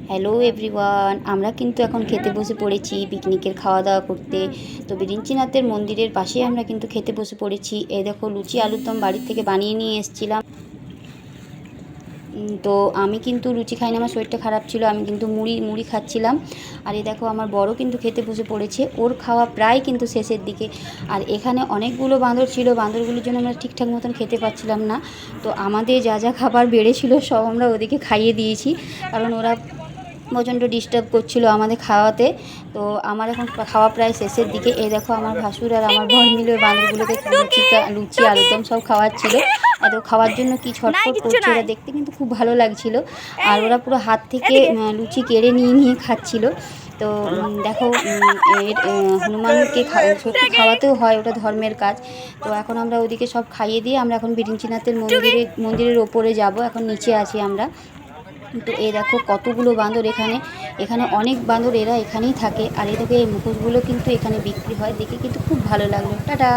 Hello everyone, আমরা কিন্তু এখন খেতে বসে পড়েছি পিকনিকের খাওয়া দাওয়া করতে। তো বিরিঞ্চিনাথের মন্দিরের পাশেই আমরা কিন্তু খেতে বসে পড়েছি। এই দেখো লুচি আলুর দম বাড়ির থেকে বানিয়ে নিয়ে এসেছিলাম। তো আমি কিন্তু লুচি খাই না, আমার শরীরটা খারাপ ছিল, আমি কিন্তু মুড়ি খাচ্ছিলাম। আর এই দেখো আমার বড় কিন্তু খেতে বসে পড়েছে, ওর খাওয়া প্রায় কিন্তু শেষের দিকে। আর এখানে অনেকগুলো বাঁদর ছিল, বাঁদরগুলোর জন্য আমরা ঠিকঠাক মতন খেতে পাচ্ছিলাম না। তো আমাদের যা যা খাবার বেড়েছিল সব আমরা ওদেরকে খাইয়ে দিয়েছি, কারণ ওরা প্রচণ্ড ডিস্টার্ব করছিল আমাদের খাওয়াতে। তো আমার এখন খাওয়া প্রায় শেষের দিকে। এই দেখো আমার ভাসুর আর আমার বর মিলে বাঁদরগুলোকে লুচি আলুদম সব খাওয়াচ্ছিল। এত খাওয়ার জন্য কি ছটফট করছে, ওরা দেখতে কিন্তু খুব ভালো লাগছিল। আর ওরা পুরো হাত থেকে লুচি কেড়ে নিয়ে নিয়ে খাচ্ছিল। তো দেখো হনুমানকে সত্যি খাওয়াতেও হয়, ওটা ধর্মের কাজ। তো এখন আমরা ওদিকে সব খাইয়ে দিয়ে আমরা এখন বিরিঞ্চিনাথের মন্দিরের ওপরে যাব, এখন নিচে আছি আমরা। তো এই দেখো কতগুলো বাঁদর এখানে, এখানে অনেক বাঁদর, এরা এখানেই থাকে। আর এদিকে এই মুখোশগুলো কিন্তু এখানে বিক্রি হয়, দেখে কিন্তু খুব ভালো লাগলো। টাটা।